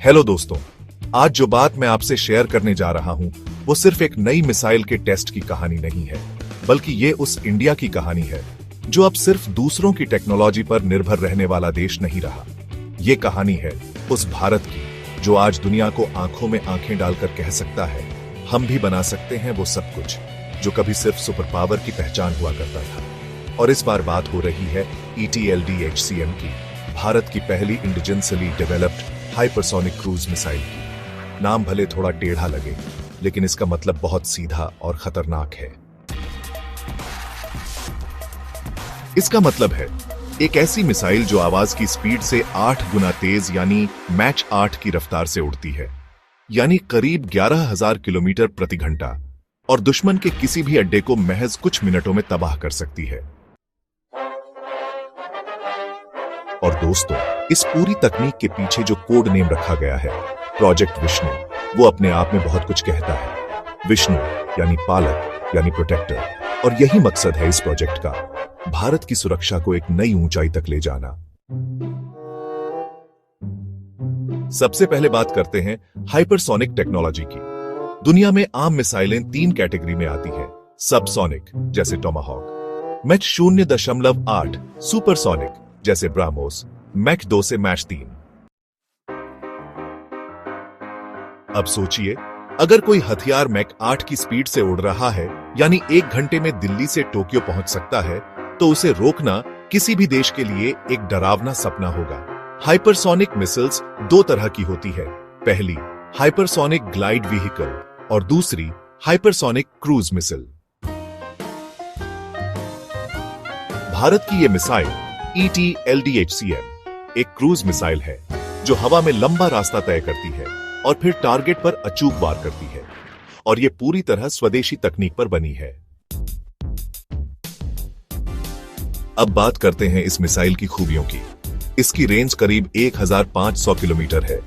Hello दोस्तों, आज जो बात मैं आपसे शेयर करने जा रहा हूं वो सिर्फ एक नई मिसाइल के टेस्ट की कहानी नहीं है, बल्कि ये उस इंडिया की कहानी है जो अब सिर्फ दूसरों की टेक्नोलॉजी पर निर्भर रहने वाला देश नहीं रहा। ये कहानी है उस भारत की जो आज दुनिया को आंखों में आंखें डालकर कह सकता है, हम भी बना सकते हैं वो सब कुछ जो कभी सिर्फ सुपर पावर की पहचान हुआ करता था। और इस बार बात हो रही है ETLDHCM की, भारत की पहली इंडिजेंसली डेवलप्ड हाइपरसोनिक क्रूज मिसाइल की। नाम भले थोड़ा टेढ़ा लगे, लेकिन इसका मतलब बहुत सीधा और खतरनाक है। इसका मतलब है एक ऐसी मिसाइल जो आवाज की स्पीड से 8 गुना तेज यानी मैच 8 की रफ्तार से उड़ती है, यानी करीब 11,000 किलोमीटर प्रति घंटा, और दुश्मन के किसी भी अड्डे को महज कुछ मिनटों में तबाह कर सकती है। और दोस्तों, इस पूरी तकनीक के पीछे जो कोड नेम रखा गया है, प्रोजेक्ट विष्णु, वो अपने आप में बहुत कुछ कहता है। विष्णु यानी पालक, यानी प्रोटेक्टर, और यही मकसद है इस प्रोजेक्ट का, भारत की सुरक्षा को एक नई ऊंचाई तक ले जाना। सबसे पहले बात करते हैं हाइपरसोनिक टेक्नोलॉजी की। दुनिया में आम मिसाइलें 3 कैटेगरी में आती हैं। सबसोनिक जैसे टोमाहॉक, मैच 0.8 सुपरसोनिक जैसे ब्राह्मोस, मैक 2 से मैच 3। अब सोचिए, अगर कोई हथियार मैक 8 की स्पीड से उड़ रहा है, यानी 1 घंटे में दिल्ली से टोक्यो पहुंच सकता है, तो उसे रोकना किसी भी देश के लिए एक डरावना सपना होगा। हाइपरसोनिक मिसाइल्स 2 तरह की होती है। पहली हाइपरसोनिक ग्लाइड व्हीकल और दूसरी हाइपरसोनिक क्रूज मिसाइल। भारत की यह मिसाइल ETLDHCM एक क्रूज मिसाइल है जो हवा में लंबा रास्ता तय करती है और फिर टारगेट पर अचूक वार करती है, और यह पूरी तरह स्वदेशी तकनीक पर बनी है। अब बात करते हैं इस मिसाइल की खूबियों की। इसकी रेंज करीब 1500 किलोमीटर है।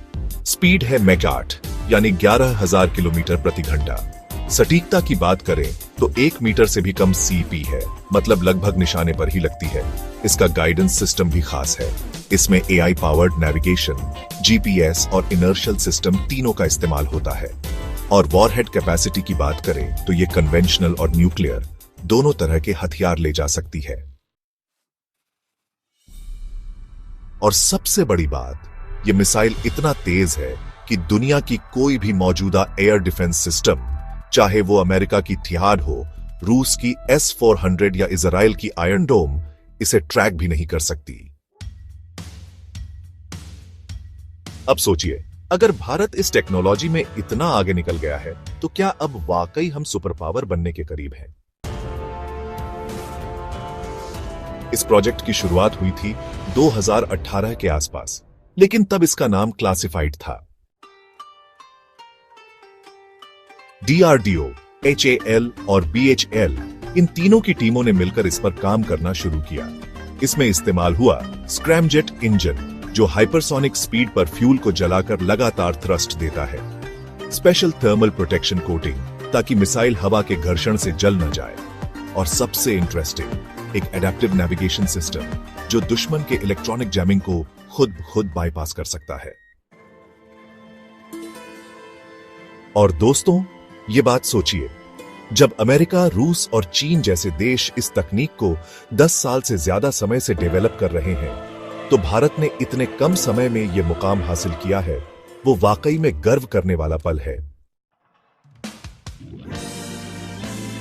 स्पीड है मैक 8 यानी 11,000 किलोमीटर प्रति घंटा। सटीकता की बात करें तो 1 मीटर से भी कम CP है, मतलब लगभग निशाने पर ही लगती है। इसका गाइडेंस सिस्टम भी खास है। इसमें AI पावर्ड नेविगेशन, GPS और इनर्शियल सिस्टम तीनों का इस्तेमाल होता है। और वॉरहेड कैपेसिटी की बात करें तो ये कन्वेंशनल और न्यूक्लियर दोनों तरह के हथियार ले जा सकती है। और सबसे बड़ी बात, ये मिसाइल इतना तेज है कि दुनिया की कोई भी मौजूदा एयर डिफेंस सिस्टम, चाहे वो अमेरिका की थियाड हो, रूस की S-400 या इजराइल की आयरन डोम, इसे ट्रैक भी नहीं कर सकती। अब सोचिए, अगर भारत इस टेक्नोलॉजी में इतना आगे निकल गया है, तो क्या अब वाकई हम सुपर पावर बनने के करीब हैं? इस प्रोजेक्ट की शुरुआत हुई थी 2018 के आसपास, लेकिन तब इसका नाम क्लासिफाइड था। DRDO, HAL और BHL, इन तीनों की टीमों ने मिलकर इस पर काम करना शुरू किया। इसमें इस्तेमाल हुआ स्क्रैमजेट इंजन, जो हाइपरसोनिक स्पीड पर फ्यूल को जलाकर लगातार थ्रस्ट देता है। स्पेशल थर्मल प्रोटेक्शन कोटिंग, ताकि मिसाइल हवा के घर्षण से जल न जाए। और सबसे इंटरेस्टिंग, एक एडेप्टिव नेविगेशन सिस्टम जो दुश्मन के इलेक्ट्रॉनिक जैमिंग को खुद बाईपास कर सकता है। और दोस्तों, ये बात सोचिए, जब अमेरिका, रूस और चीन जैसे देश इस तकनीक को 10 साल से ज्यादा समय से डेवलप कर रहे हैं, तो भारत ने इतने कम समय में यह मुकाम हासिल किया है, वो वाकई में गर्व करने वाला पल है।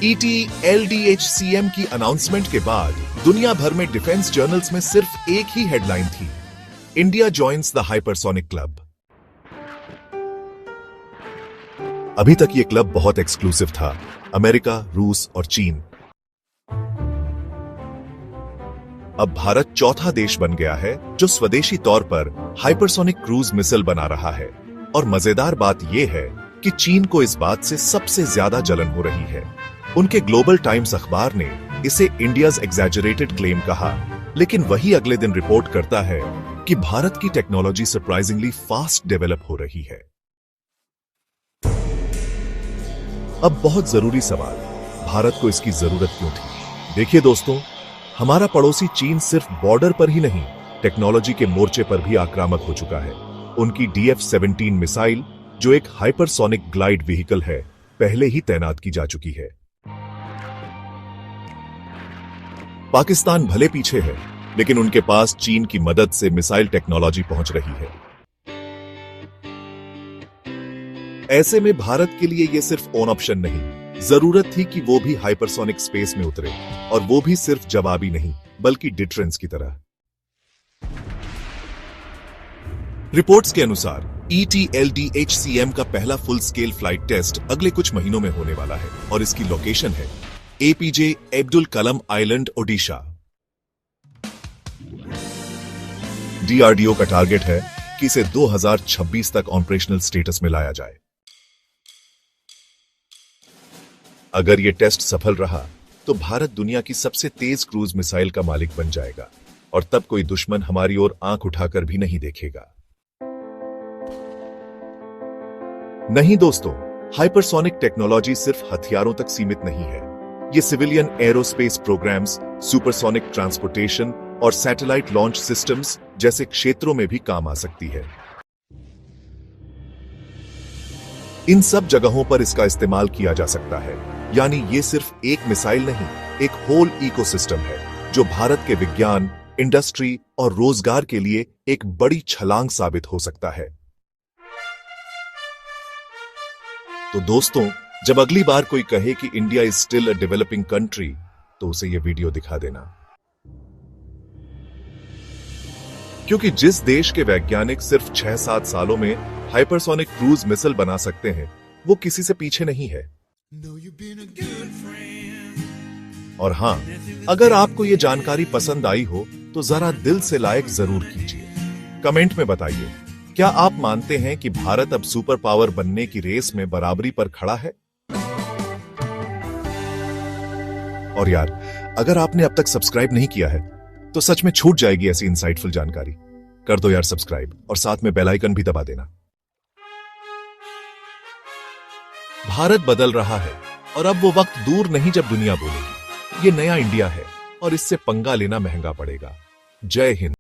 ETLDHCM की अनाउंसमेंट के बाद दुनिया भर में डिफेंस जर्नल्स में सिर्फ एक ही हेडलाइन थी, India joins the hypersonic club. अभी तक यह क्लब बहुत एक्सक्लूसिव था, अमेरिका, रूस और चीन। अब भारत चौथा देश बन गया है जो स्वदेशी तौर पर हाइपरसोनिक क्रूज मिसाइल बना रहा है। और मजेदार बात यह है कि चीन को इस बात से सबसे ज्यादा जलन हो रही है। उनके ग्लोबल टाइम्स अखबार ने इसे इंडियाज एग्जैजरेटेड क्लेम कहा, लेकिन वही अगले दिन रिपोर्ट करता है कि भारत की टेक्नोलॉजी सरप्राइजिंगली फास्ट डेवलप हो रही है। अब बहुत जरूरी सवाल, भारत को इसकी जरूरत क्यों थी? देखिए दोस्तों, हमारा पड़ोसी चीन सिर्फ बॉर्डर पर ही नहीं, टेक्नोलॉजी के मोर्चे पर भी आक्रामक हो चुका है। उनकी DF-17 मिसाइल, जो एक हाइपरसोनिक ग्लाइड व्हीकल है, पहले ही तैनात की जा चुकी है। पाकिस्तान भले पीछे है, लेकिन उनके पास चीन की मदद से मिसाइल टेक्नोलॉजी पहुंच रही है। ऐसे में भारत के लिए यह सिर्फ ऑन ऑप्शन नहीं, जरूरत थी कि वो भी हाइपरसोनिक स्पेस में उतरे, और वो भी सिर्फ जवाबी नहीं, बल्कि डिटरेंस की तरह। रिपोर्ट्स के अनुसार ETLDHCM का पहला फुल स्केल फ्लाइट टेस्ट अगले कुछ महीनों में होने वाला है, और इसकी लोकेशन है APJ Abdul Kalam island, Odisha. DRDO का टारगेट है कि इसे 2026 तक ऑपरेशनल स्टेटस में लाया जाए। अगर यह टेस्ट सफल रहा तो भारत दुनिया की सबसे तेज क्रूज मिसाइल का मालिक बन जाएगा, और तब कोई दुश्मन हमारी ओर आंख उठाकर भी नहीं देखेगा। नहीं दोस्तों, हाइपरसोनिक टेक्नोलॉजी सिर्फ हथियारों तक सीमित नहीं है। ये civilian aerospace programmes, supersonic transportation और सैटेलाइट लॉन्च सिस्टम्स जैसे क्षेत्रों में भी काम आ सकती है। इन सब जगहों पर इसका इस्तेमाल किया जा सकता है, यानी ये सिर्फ एक मिसाइल नहीं, एक होल इकोसिस्टम है, जो भारत के विज्ञान, इंडस्ट्री और रोजगार के लिए एक बड़ी छलांग साबित हो सकता है। तो दोस्तों, जब अगली बार कोई कहे कि India is still a developing country, तो उसे यह वीडियो दिखा देना। क्योंकि जिस देश के वैज्ञानिक सिर्फ 6-7 सालों में हाइपरसोनिक क्रूज मिसाइल बना सकते हैं, वो किसी से पीछे नहीं है। और हां, अगर आपको यह जानकारी पसंद आई हो तो जरा दिल से लाइक जरूर कीजिए। कमेंट में बताइए, क्या आप मानते हैं कि भारत अब सुपर पावर बनने की रेस में बराबरी पर खड़ा है? और यार, अगर आपने अब तक सब्सक्राइब नहीं किया है तो सच में छूट जाएगी ऐसी इंसाइटफुल जानकारी। कर दो यार सब्सक्राइब, और साथ में बेल आइकन भी दबा देना। भारत बदल रहा है, और अब वो वक्त दूर नहीं जब दुनिया बोलेगी ये नया इंडिया है, और इससे पंगा लेना महंगा पड़ेगा। जय हिंद।